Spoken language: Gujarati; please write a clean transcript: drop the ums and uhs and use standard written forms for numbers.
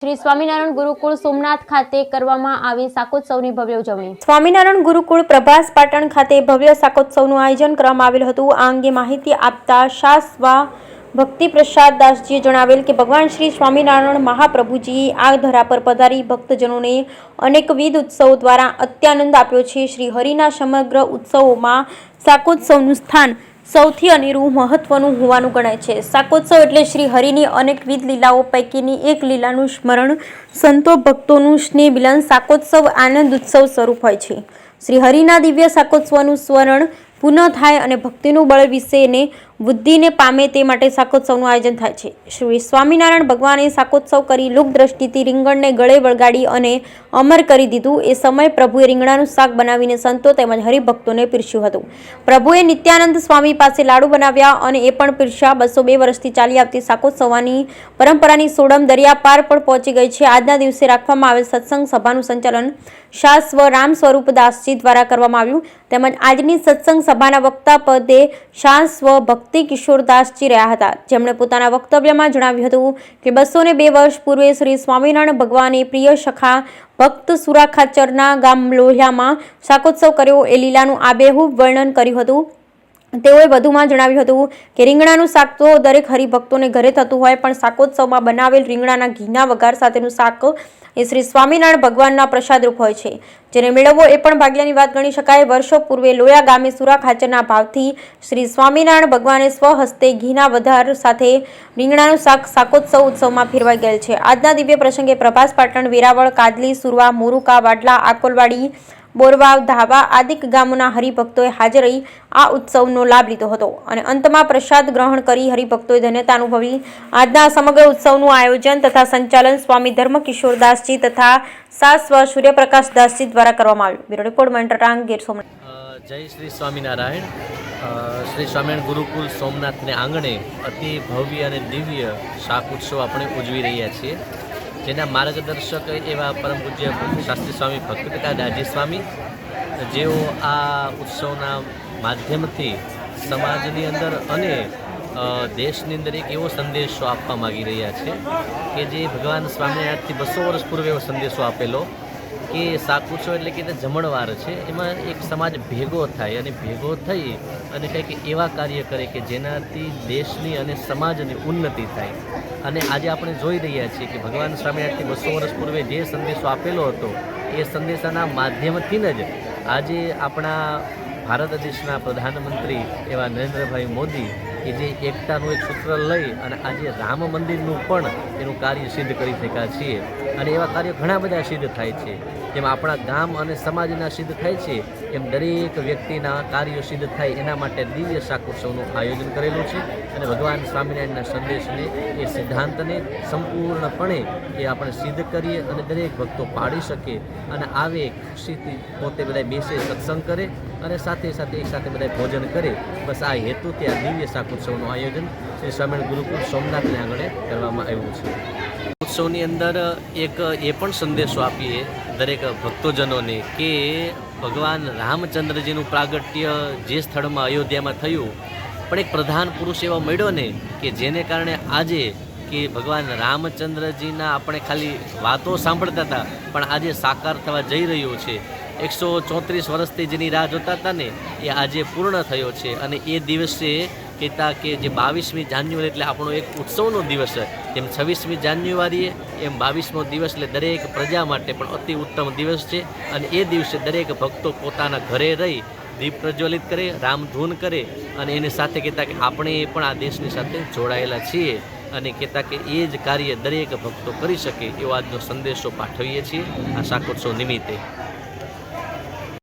શ્રી સ્વામિનારાયણ ગુરુકુળ સોમનાથ ખાતે કરવામાં આવી શાકોત્સવની ભવ્ય ઉજવણી। સ્વામિનારાયણ ગુરુકુળ પ્રભાસ પાટણ ખાતે ભવ્ય શાકોત્સવનું આયોજન કરવામાં આવેલ હતું। આ અંગે માહિતી આપતા શાસ્વા ભક્તિ પ્રસાદ દાસજીએ જણાવેલ કે ભગવાન શ્રી સ્વામિનારાયણ મહાપ્રભુજી આ ધરા પર પધારી ભક્તજનોને અનેકવિધ ઉત્સવો દ્વારા અત્યાનંદ આપ્યો છે। શ્રી હરિના સમગ્ર ઉત્સવોમાં શાકોત્સવનું સ્થાન સૌથી અનેરું મહત્વનું હોવાનું ગણાય છે। શાકોત્સવ એટલે શ્રી હરિની અનેકવિધ લીલાઓ પૈકીની એક લીલાનું સ્મરણ, સંતો ભક્તોનું સ્નેહ મિલન શાકોત્સવ આનંદ ઉત્સવ સ્વરૂપ હોય છે। શ્રી હરિના દિવ્ય શાકોત્સવનું સ્મરણ પુનઃ થાય અને ભક્તિનું બળ વિશેને બુદ્ધિને પામે તે માટે શાકોત્સવનું આયોજન થાય છે। શ્રી સ્વામિનારાયણ ભગવાને શાકોત્સવ કરી લોક દ્રષ્ટિથી રીંગણને ગળે વળગાડી અને અમર કરી દીધું। એ સમયે પ્રભુએ રીંગણાનું શાક બનાવીને સંતો તેમજ હરિભક્તોને પીરસ્યું હતું। પ્રભુએ નિત્યાનંદ સ્વામી પાસે લાડુ બનાવ્યા અને એ પણ પીરસ્યા। 202 વર્ષથી ચાલી આવતી શાકોત્સવની પરંપરાની સોડમ દરિયા પાર પણ પહોંચી ગઈ છે। આજના દિવસે રાખવામાં આવેલ સત્સંગ સભાનું સંચાલન શાસ્વ રામ સ્વરૂપ દાસજી દ્વારા કરવામાં આવ્યું। તેમજ આજની સત્સંગ સભાના વક્તા પદે શાસ્વ ભક્તિ કિશોરદાસજી રહ્યા હતા, જેમણે પોતાના વક્તવ્યમાં જણાવ્યું હતું કે 202 વર્ષ પૂર્વે શ્રી સ્વામિનારાયણ ભગવાને પ્રિય સખા ભક્ત સુરાખાચરના ગામ લોહિયામાં શાકોત્સવ કર્યો। એ લીલાનું આબેહૂબ વર્ણન કર્યું હતું। તેઓએ વધુમાં જણાવ્યું હતું કે રીંગણાનું શાક તો દરેક હરિભક્તોને ઘરે થતું હોય, પણ શાકોત્સવમાં બનાવેલ રીંગણાના ઘીના વઘાર સાથેનું શાક એ શ્રી સ્વામિનારાયણ ભગવાનના પ્રસાદરૂપ હોય છે, જેને મેળવવો એ પણ ભાગ્યની વાત ગણી શકાય। વર્ષો પૂર્વે લોયા ગામે સુરા ખાચરના ભાવથી શ્રી સ્વામિનારાયણ ભગવાને સ્વહસ્તે ઘીના વધાર સાથે રીંગણાનું શાક શાકોત્સવ ઉત્સવમાં ફેરવાઈ ગયેલ છે। આજના દિવ્ય પ્રસંગે પ્રભાસ પાટણ, વેરાવળ, કાદલી, સુરવા, મોરુકા, વાડલા, આકોલવાડી, બોરવાવ, ધાવા આદિ ગામોના હરિભક્તોએ હાજર રહી આ ઉત્સવનો લાભ લીધો હતો અને અંતમાં પ્રસાદ ગ્રહણ કરી હરિભક્તોએ ધન્યતા અનુભવી। આજના સમગ્ર ઉત્સવનું આયોજન તથા સંચાલન સ્વામી ધર્મકિશોરદાસજી તથા શાસ્વ સૂર્યપ્રકાશ દાસજી દ્વારા કરવામાં આવ્યું। બ્યુરો રિપોર્ટ મંટરાંગ ગીર સોમનાથ। જય શ્રી સ્વામિનારાયણ। શ્રી સ્વામિનારાયણ ગુરુકુલ સોમનાથને આંગણે અતિ ભવ્ય અને દિવ્ય શાક ઉત્સવ આપણે ઉજવી રહ્યા છીએ, જેના માર્ગદર્શક એવા પરમ પૂજ્ય શાસ્ત્રી સ્વામી ભક્તિપ્રકાશ દાસજી સ્વામી, જેઓ આ ઉત્સવના માધ્યમથી સમાજની અંદર અને દેશની અંદર એક એવો સંદેશો આપવા માગી રહ્યા છે કે જે ભગવાન સ્વામિનારાયણથી 200 વર્ષ પૂર્વે એવો સંદેશો આપેલો કે શાક ઉત્સવ એટલે કે જમણવાર છે, એમાં એક સમાજ ભેગો થાય અને ભેગો થઈ અને કંઈક એવા કાર્ય કરે કે જેનાથી દેશની અને સમાજની ઉન્નતિ થાય। અને આજે આપણે જોઈ રહ્યા છીએ કે ભગવાન સ્વામિનારાયણથી 200 વર્ષ પૂર્વે જે સંદેશો આપેલો હતો એ સંદેશાના માધ્યમથી જ આજે આપણા ભારત દેશના પ્રધાનમંત્રી એવા નરેન્દ્રભાઈ મોદી કે જે એકતાનું એક સૂત્ર લઈ અને આજે રામ મંદિરનું પણ એનું કાર્ય સિદ્ધ કરી શક્યા છીએ અને એવા કાર્યો ઘણા બધા સિદ્ધ થાય છે। જેમ આપણા ગામ અને સમાજના સિદ્ધ થાય છે, એમ દરેક વ્યક્તિના કાર્યો સિદ્ધ થાય એના માટે દિવ્ય શાકોત્સવનું આયોજન કરેલું છે અને ભગવાન સ્વામિનારાયણના સંદેશને એ સિદ્ધાંતને સંપૂર્ણપણે એ આપણે સિદ્ધ કરીએ અને દરેક ભક્તો પાડી શકે અને આવે ખુશીથી પોતે બધા બેસે સત્સંગ કરે અને સાથે સાથે એક સાથે બધા ભોજન કરે। બસ આ હેતુથી આ દિવ્ય શાકોત્સવનું આયોજન શ્રી સ્વામિનારાયણ ગુરુકુળ સોમનાથને આંગણે કરવામાં આવ્યું છે। ઉત્સવની અંદર એક એ પણ સંદેશો આપીએ દરેક ભક્તોજનોને કે ભગવાન રામચંદ્રજીનું પ્રાગટ્ય જે સ્થળમાં અયોધ્યામાં થયું, પણ એક પ્રધાન પુરુષ એવો મળ્યો ને કે જેને કારણે આજે કે ભગવાન રામચંદ્રજીના આપણે ખાલી વાતો સાંભળતા હતા, પણ આજે સાકાર થવા જઈ રહ્યો છે। 134 વર્ષથી જેની રાહ જોતા હતા ને એ આજે પૂર્ણ થયો છે અને એ દિવસે કહેતા કે જે 22મી જાન્યુઆરી એટલે આપણો એક ઉત્સવનો દિવસ છે, જેમ 26મી જાન્યુઆરીએ એમ 22મો દિવસ એટલે દરેક પ્રજા માટે પણ અતિ ઉત્તમ દિવસ છે અને એ દિવસે દરેક ભક્તો પોતાના ઘરે રહી દીપ પ્રજ્વલિત કરે, રામધૂન કરે અને એની સાથે કહેતા કે આપણે પણ આ દેશની સાથે જોડાયેલા છીએ અને કહેતા કે એ જ કાર્ય દરેક ભક્તો કરી શકે એવો આજનો સંદેશો પાઠવીએ છીએ આ શાકોત્સવ નિમિત્તે।